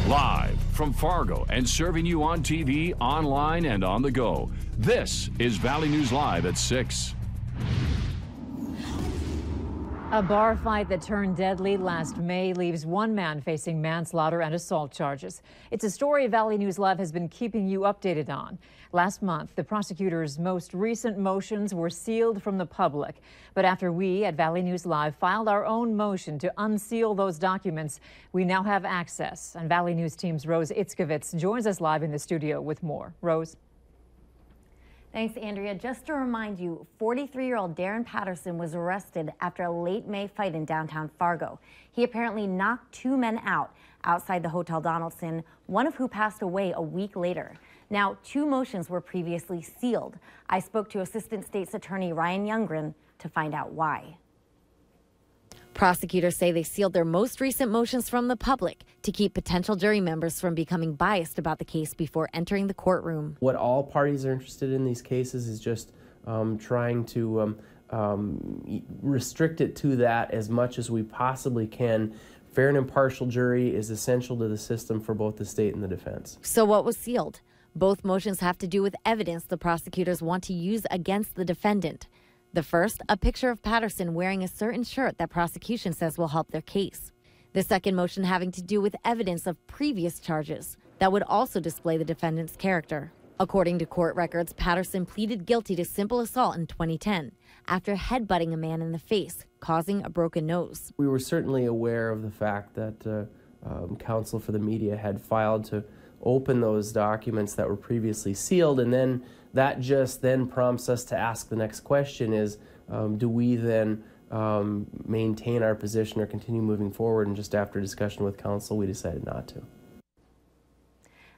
Live from Fargo and serving you on TV, online, and on the go. This is Valley News Live at 6. A bar fight that turned deadly last May leaves one man facing manslaughter and assault charges. It's a story Valley News Live has been keeping you updated on. Last month, the prosecutor's most recent motions were sealed from the public. But after we at Valley News Live filed our own motion to unseal those documents, we now have access. And Valley News team's Rose Itzkovitz joins us live in the studio with more. Rose. Thanks, Andrea. Just to remind you, 43-year-old Darren Patterson was arrested after a late May fight in downtown Fargo. He apparently knocked two men out outside the Hotel Donaldson, one of who passed away a week later. Now, two motions were previously sealed. I spoke to Assistant State's Attorney Ryan Youngren to find out why. Prosecutors say they sealed their most recent motions from the public to keep potential jury members from becoming biased about the case before entering the courtroom. What all parties are interested in these cases is just trying to restrict it to that as much as we possibly can. Fair and impartial jury is essential to the system for both the state and the defense. So what was sealed? Both motions have to do with evidence the prosecutors want to use against the defendant. The first, a picture of Patterson wearing a certain shirt that prosecution says will help their case. The second motion having to do with evidence of previous charges that would also display the defendant's character. According to court records, Patterson pleaded guilty to simple assault in 2010 after headbutting a man in the face, causing a broken nose. We were certainly aware of the fact that counsel for the media had filed to open those documents that were previously sealed, and then that just then prompts us to ask the next question is, do we then maintain our position or continue moving forward? And just after discussion with counsel, we decided not to.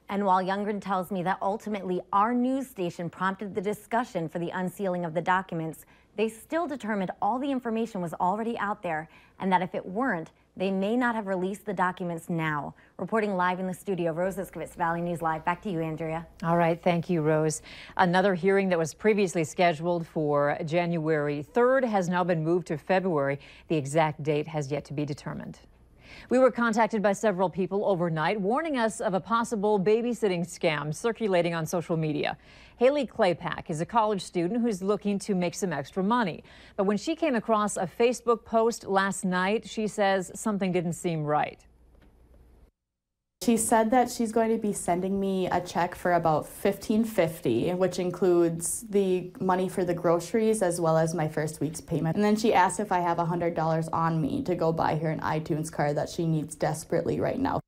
And while Youngren tells me that ultimately our news station prompted the discussion for the unsealing of the documents, they still determined all the information was already out there and that if it weren't, they may not have released the documents now. Reporting live in the studio, Rose Itzkovitz, Valley News Live. Back to you, Andrea. All right, thank you, Rose. Another hearing that was previously scheduled for January 3rd has now been moved to February. The exact date has yet to be determined. We were contacted by several people overnight warning us of a possible babysitting scam circulating on social media. Haley Claypack is a college student who's looking to make some extra money. But when she came across a Facebook post last night, she says something didn't seem right. She said that she's going to be sending me a check for about $1,550, which includes the money for the groceries as well as my first week's payment. And then she asked if I have $100 on me to go buy her an iTunes card that she needs desperately right now.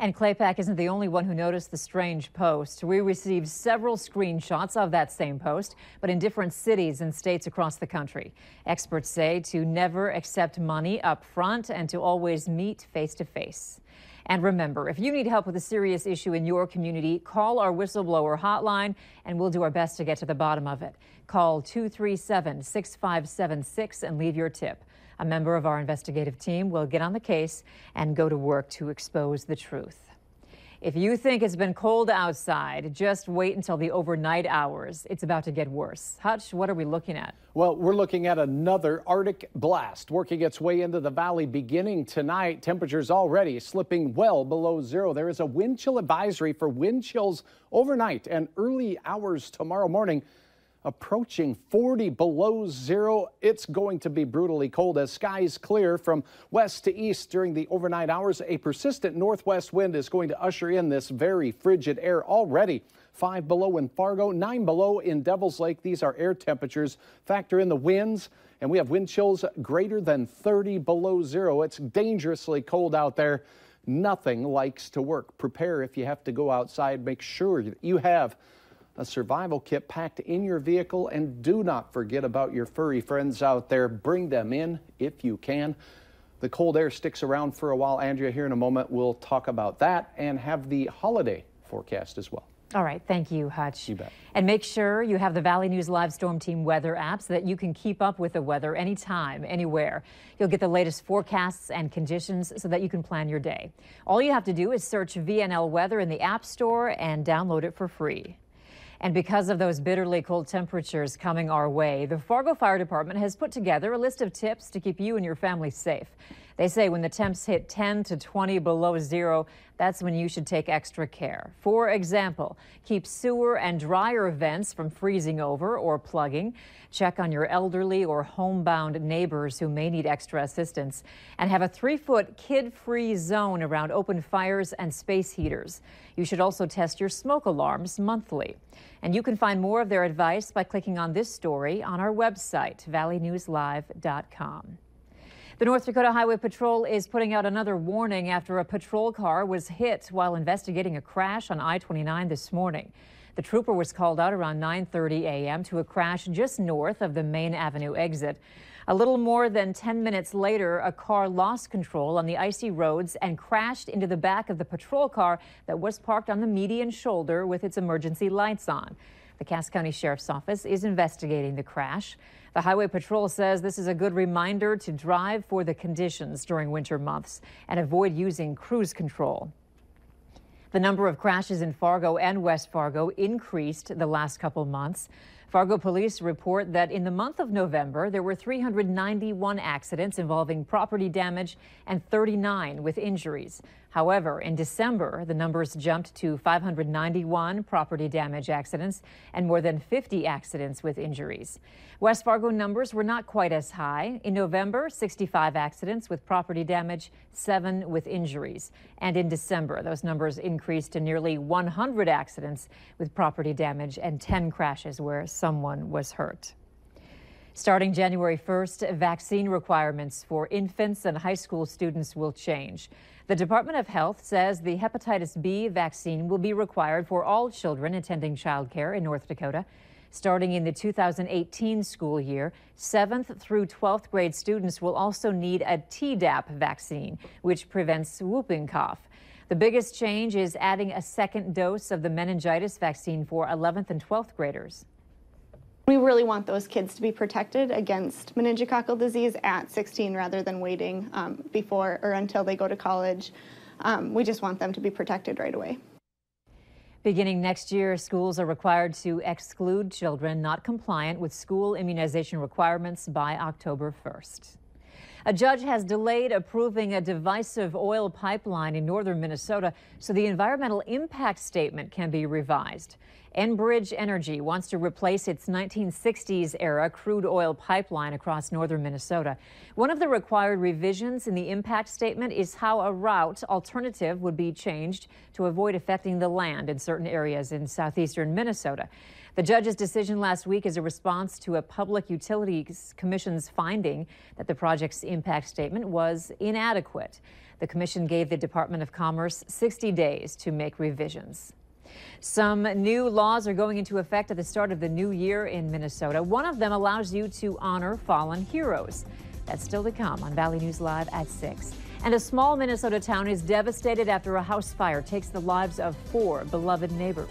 And Claypack isn't the only one who noticed the strange post. We received several screenshots of that same post, but in different cities and states across the country. Experts say to never accept money up front and to always meet face to face. And remember, if you need help with a serious issue in your community, call our Whistleblower Hotline and we'll do our best to get to the bottom of it. Call 237-6576 and leave your tip. A member of our investigative team will get on the case and go to work to expose the truth. If you think it's been cold outside, just wait until the overnight hours. It's about to get worse. Hutch, what are we looking at? Well, we're looking at another Arctic blast working its way into the valley beginning tonight. Temperatures already slipping well below zero. There is a wind chill advisory for wind chills overnight and early hours tomorrow morning. Approaching 40 below zero. It's going to be brutally cold as skies clear from west to east during the overnight hours. A persistent northwest wind is going to usher in this very frigid air already. 5 below in Fargo, 9 below in Devil's Lake. These are air temperatures. Factor in the winds, and we have wind chills greater than 30 below zero. It's dangerously cold out there. Nothing likes to work. Prepare if you have to go outside. Make sure that you have a survival kit packed in your vehicle, and do not forget about your furry friends out there. Bring them in if you can. The cold air sticks around for a while. Andrea, here in a moment, we'll talk about that and have the holiday forecast as well. All right. Thank you, Hutch. You bet. And make sure you have the Valley News Live Storm Team weather app so that you can keep up with the weather anytime, anywhere. You'll get the latest forecasts and conditions so that you can plan your day. All you have to do is search VNL Weather in the App Store and download it for free. And because of those bitterly cold temperatures coming our way, the Fargo Fire Department has put together a list of tips to keep you and your family safe. They say when the temps hit 10 to 20 below zero, that's when you should take extra care. For example, keep sewer and dryer vents from freezing over or plugging. Check on your elderly or homebound neighbors who may need extra assistance. And have a 3-foot kid-free zone around open fires and space heaters. You should also test your smoke alarms monthly. And you can find more of their advice by clicking on this story on our website, valleynewslive.com. The North Dakota Highway Patrol is putting out another warning after a patrol car was hit while investigating a crash on I-29 this morning. The trooper was called out around 9:30 a.m. to a crash just north of the Main Avenue exit. A little more than 10 minutes later, a car lost control on the icy roads and crashed into the back of the patrol car that was parked on the median shoulder with its emergency lights on. The Cass County Sheriff's Office is investigating the crash. The Highway Patrol says this is a good reminder to drive for the conditions during winter months and avoid using cruise control. The number of crashes in Fargo and West Fargo increased the last couple months. Fargo police report that in the month of November, there were 391 accidents involving property damage and 39 with injuries. However, in December, the numbers jumped to 591 property damage accidents and more than 50 accidents with injuries. West Fargo numbers were not quite as high. In November, 65 accidents with property damage, 7 with injuries. And in December, those numbers increased to nearly 100 accidents with property damage and 10 crashes where someone was hurt. Starting January 1st, vaccine requirements for infants and high school students will change. The Department of Health says the hepatitis B vaccine will be required for all children attending childcare in North Dakota. Starting in the 2018 school year, 7th through 12th grade students will also need a Tdap vaccine, which prevents whooping cough. The biggest change is adding a second dose of the meningitis vaccine for 11th and 12th graders. We really want those kids to be protected against meningococcal disease at 16 rather than waiting before or until they go to college. We just want them to be protected right away. Beginning next year, schools are required to exclude children not compliant with school immunization requirements by October 1st. A judge has delayed approving a divisive oil pipeline in northern Minnesota so the environmental impact statement can be revised. Enbridge Energy wants to replace its 1960s-era crude oil pipeline across northern Minnesota. One of the required revisions in the impact statement is how a route alternative would be changed to avoid affecting the land in certain areas in southeastern Minnesota. The judge's decision last week is a response to a Public Utilities Commission's finding that the project's impact statement was inadequate. The commission gave the Department of Commerce 60 days to make revisions. Some new laws are going into effect at the start of the new year in Minnesota. One of them allows you to honor fallen heroes. That's still to come on Valley News Live at 6. And a small Minnesota town is devastated after a house fire takes the lives of 4 beloved neighbors.